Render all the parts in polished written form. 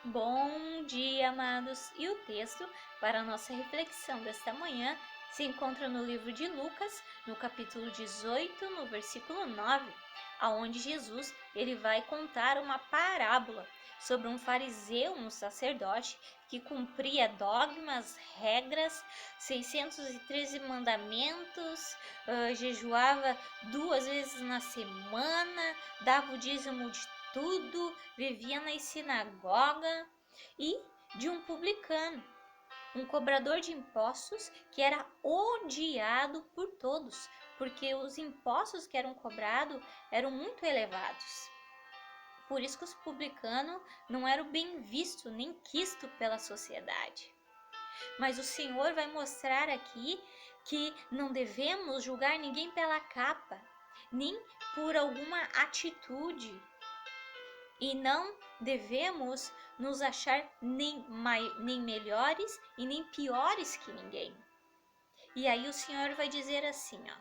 Bom dia, amados! E o texto para a nossa reflexão desta manhã se encontra no livro de Lucas, no capítulo 18, no versículo 9, aonde Jesus ele vai contar uma parábola sobre um fariseu, um sacerdote, que cumpria dogmas, regras, 613 mandamentos, jejuava 2 vezes na semana, dava o dízimo de tudo, vivia nas sinagogas, e de um publicano, um cobrador de impostos que era odiado por todos, porque os impostos que eram cobrados eram muito elevados. Por isso que os publicanos não eram bem vistos nem quistos pela sociedade. Mas o Senhor vai mostrar aqui que não devemos julgar ninguém pela capa, nem por alguma atitude, e não devemos nos achar nem melhores e nem piores que ninguém. E aí o Senhor vai dizer assim, ó: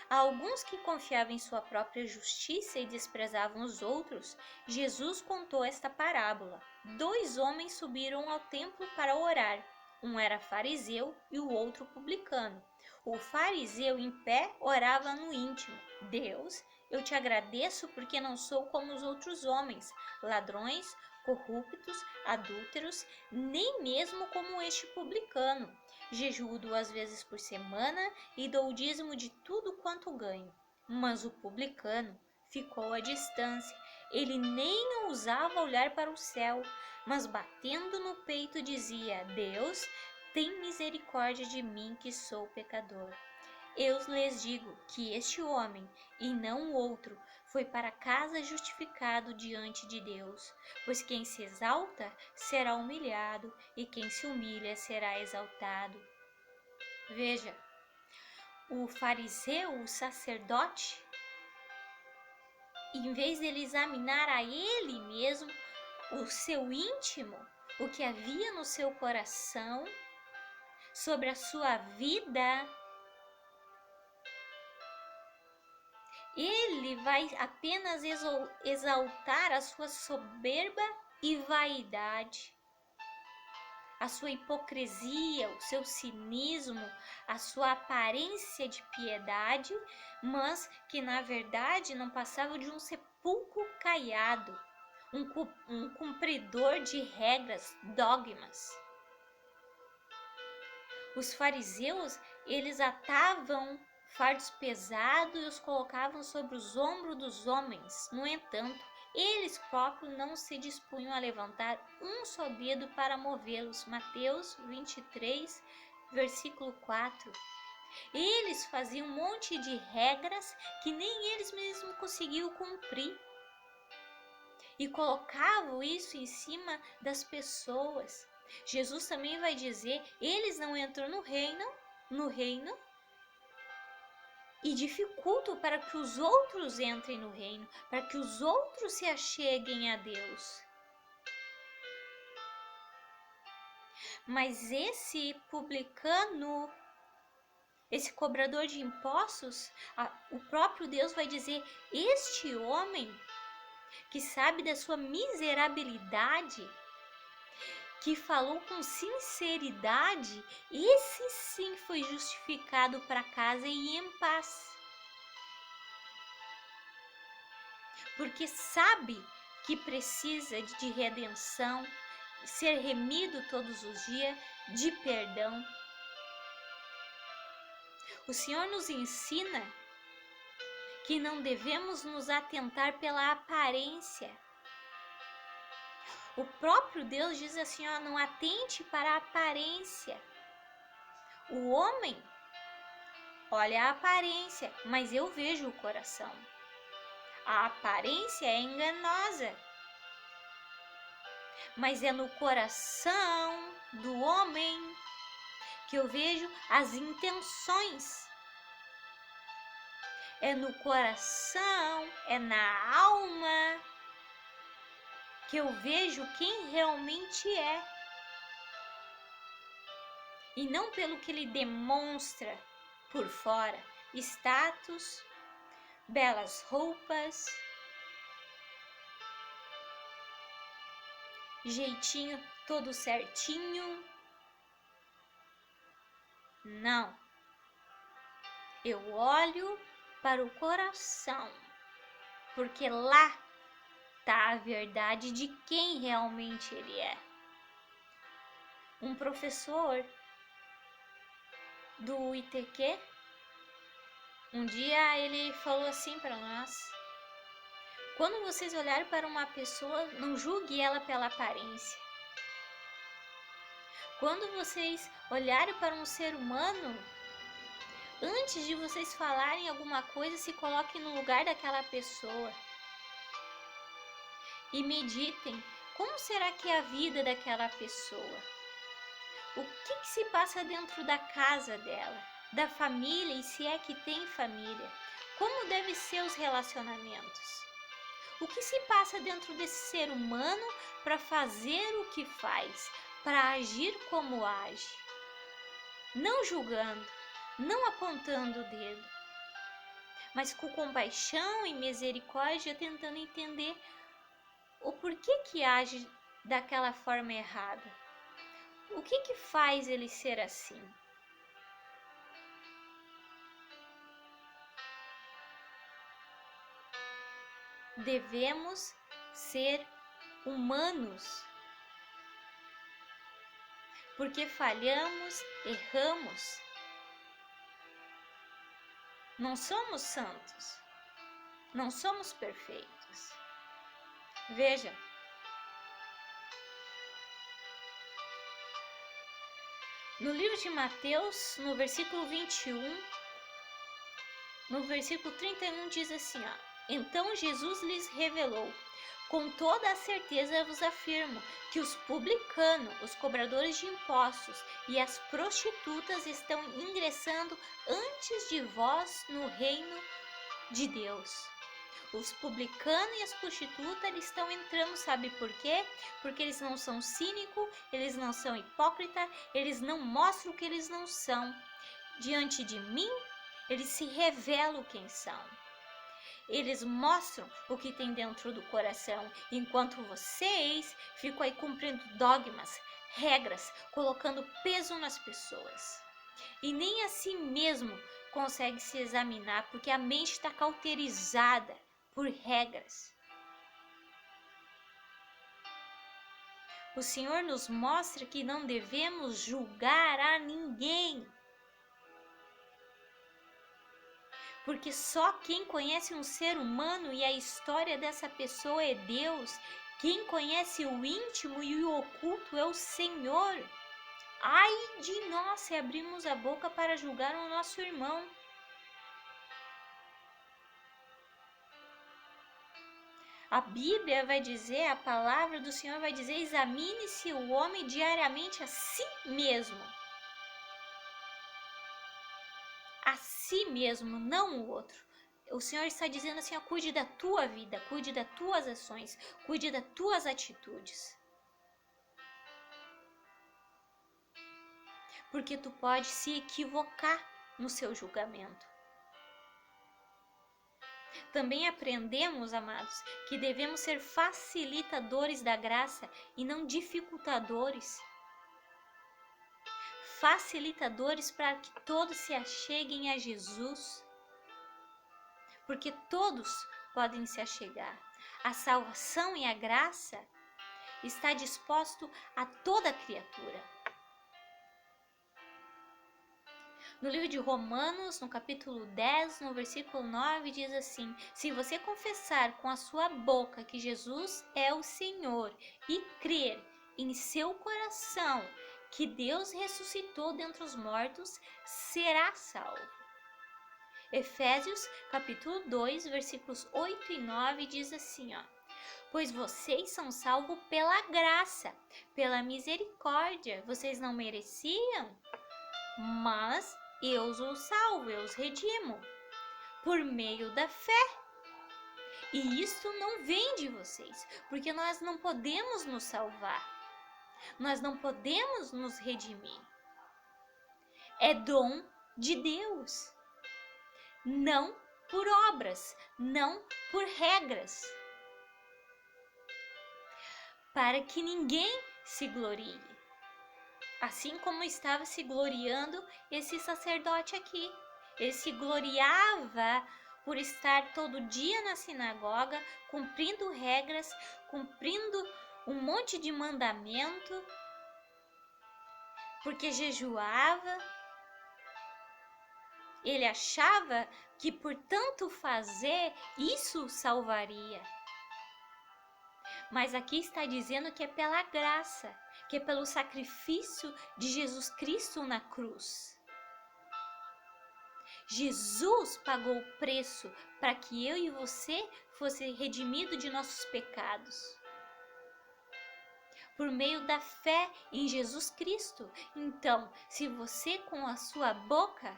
a alguns que confiavam em sua própria justiça e desprezavam os outros, Jesus contou esta parábola. 2 homens subiram ao templo para orar. Um era fariseu e o outro publicano. O fariseu, em pé, orava no íntimo: Deus, eu te agradeço porque não sou como os outros homens, ladrões, corruptos, adúlteros, nem mesmo como este publicano. Jejuo 2 vezes por semana e dou o dízimo de tudo quanto ganho. Mas o publicano ficou à distância. Ele nem ousava olhar para o céu, mas batendo no peito dizia: Deus, tem misericórdia de mim que sou pecador. Eu lhes digo que este homem, e não o outro, foi para casa justificado diante de Deus. Pois quem se exalta será humilhado, e quem se humilha será exaltado. Veja, o fariseu, o sacerdote, em vez de ele examinar a ele mesmo, o seu íntimo, o que havia no seu coração, sobre a sua vida, ele vai apenas exaltar a sua soberba e vaidade, a sua hipocrisia, o seu cinismo, a sua aparência de piedade, mas que na verdade não passava de um sepulcro caiado, um cumpridor de regras, dogmas. Os fariseus, eles atavam fardos pesados e os colocavam sobre os ombros dos homens. No entanto, eles próprios não se dispunham a levantar um só dedo para movê-los. Mateus 23, versículo 4. Eles faziam um monte de regras que nem eles mesmos conseguiam cumprir. E colocavam isso em cima das pessoas. Jesus também vai dizer: eles não entram no reino e dificultam para que os outros entrem no reino, para que os outros se acheguem a Deus. Mas esse publicano, esse cobrador de impostos, o próprio Deus vai dizer: este homem que sabe da sua miserabilidade, que falou com sinceridade, esse sim foi justificado para casa e em paz. Porque sabe que precisa de redenção, ser remido todos os dias, de perdão. O Senhor nos ensina que não devemos nos atentar pela aparência. O próprio Deus diz assim, ó, não atente para a aparência. O homem olha a aparência, mas eu vejo o coração. A aparência é enganosa, mas é no coração do homem que eu vejo as intenções. É no coração, é na alma que eu vejo quem realmente é. E não pelo que ele demonstra por fora, status, belas roupas. jeitinho todo certinho. Não. Eu olho para o coração, porque lá está a verdade de quem realmente ele é. Um professor do ITQ, um dia ele falou assim para nós: quando vocês olharem para uma pessoa, não julgue ela pela aparência. Quando vocês olharem para um ser humano, antes de vocês falarem alguma coisa, se coloquem no lugar daquela pessoa e meditem como será que é a vida daquela pessoa. O que se passa dentro da casa dela, da família, e se é que tem família? Como devem ser os relacionamentos? O que se passa dentro desse ser humano para fazer o que faz, para agir como age? Não julgando, não apontando o dedo, mas com compaixão e misericórdia, tentando entender o porquê que age daquela forma errada. O que faz ele ser assim? Devemos ser humanos, porque falhamos, erramos. Não somos santos, não somos perfeitos. Veja, no livro de Mateus, no versículo 21, no versículo 31 diz assim, ó: então Jesus lhes revelou: com toda a certeza vos afirmo que os publicanos, os cobradores de impostos e as prostitutas estão ingressando antes de vós no reino de Deus. Os publicanos e as prostitutas, eles estão entrando, sabe por quê? Porque eles não são cínicos, eles não são hipócritas, eles não mostram o que eles não são. Diante de mim, eles se revelam quem são. Eles mostram o que tem dentro do coração, enquanto vocês ficam aí cumprindo dogmas, regras, colocando peso nas pessoas. E nem assim mesmo consegue se examinar, porque a mente está cauterizada por regras. O Senhor nos mostra que não devemos julgar a ninguém, porque só quem conhece um ser humano e a história dessa pessoa é Deus. Quem conhece o íntimo e o oculto é o Senhor. Ai de nós se abrimos a boca para julgar o nosso irmão. A Bíblia vai dizer, a palavra do Senhor vai dizer: examine-se o homem diariamente a si mesmo. A si mesmo, não o outro. O Senhor está dizendo assim, ó, cuide da tua vida, cuide das tuas ações, cuide das tuas atitudes. Porque tu pode se equivocar no seu julgamento. Também aprendemos, amados, que devemos ser facilitadores da graça e não dificultadores. Facilitadores para que todos se acheguem a Jesus. Porque todos podem se achegar. A salvação e a graça está disposto a toda criatura. No livro de Romanos, no capítulo 10, no versículo 9, diz assim: se você confessar com a sua boca que Jesus é o Senhor e crer em seu coração que Deus ressuscitou dentre os mortos, será salvo. Efésios, capítulo 2, versículos 8 e 9 diz assim, ó: pois vocês são salvos pela graça, pela misericórdia. Vocês não mereciam, mas eu os salvo, eu os redimo, por meio da fé. E isso não vem de vocês, porque nós não podemos nos salvar, nós não podemos nos redimir. É dom de Deus, não por obras, não por regras. para que ninguém se glorie. Assim como estava se gloriando esse sacerdote aqui. Ele se gloriava por estar todo dia na sinagoga, cumprindo regras, cumprindo um monte de mandamento, porque jejuava. Ele achava que por tanto fazer, isso o salvaria. Mas aqui está dizendo que é pela graça, que é pelo sacrifício de Jesus Cristo na cruz. Jesus pagou o preço para que eu e você fosse redimido de nossos pecados. Por meio da fé em Jesus Cristo. Então, se você com a sua boca,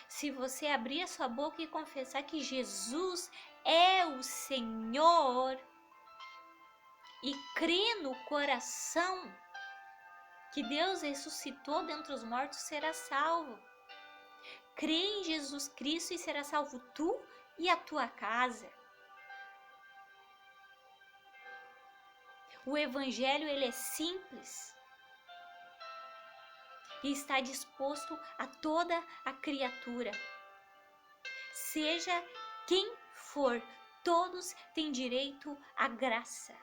se você abrir a sua boca e confessar que Jesus é o Senhor e crer no coração que Deus ressuscitou dentre os mortos, será salvo. Crê em Jesus Cristo e será salvo tu e a tua casa. O evangelho ele é simples e está disposto a toda a criatura. Seja quem for, todos têm direito à graça.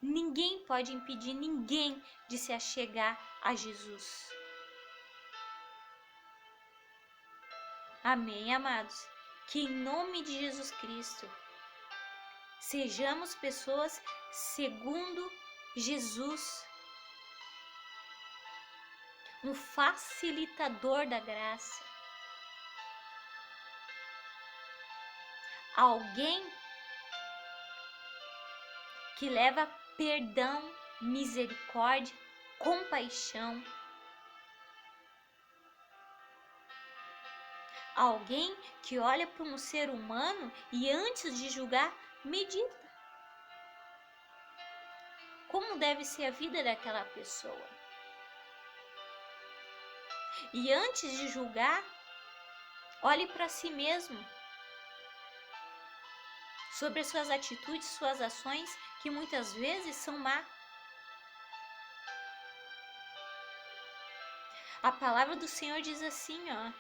Ninguém pode impedir ninguém de se achegar a Jesus. Amém, amados? Que em nome de Jesus Cristo sejamos pessoas segundo Jesus, um facilitador da graça, alguém que leva perdão, misericórdia, compaixão, alguém que olha para um ser humano e antes de julgar, medita como deve ser a vida daquela pessoa. E antes de julgar, olhe para si mesmo sobre as suas atitudes, suas ações, que muitas vezes são má. A palavra do Senhor diz assim, ó: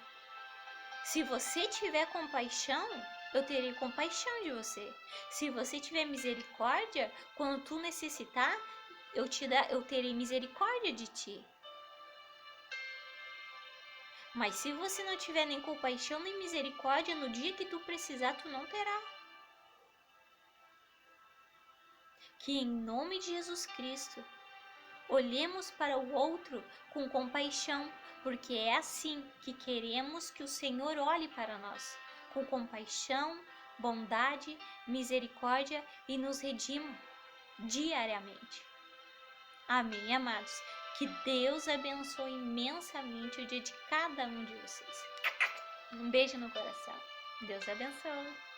se você tiver compaixão, eu terei compaixão de você. Se você tiver misericórdia, quando tu necessitar, eu terei misericórdia de ti. Mas se você não tiver nem compaixão nem misericórdia, no dia que tu precisar, tu não terá. Que em nome de Jesus Cristo, olhemos para o outro com compaixão, porque é assim que queremos que o Senhor olhe para nós, com compaixão, bondade, misericórdia e nos redima diariamente. Amém, amados? Que Deus abençoe imensamente o dia de cada um de vocês. Um beijo no coração. Deus abençoe.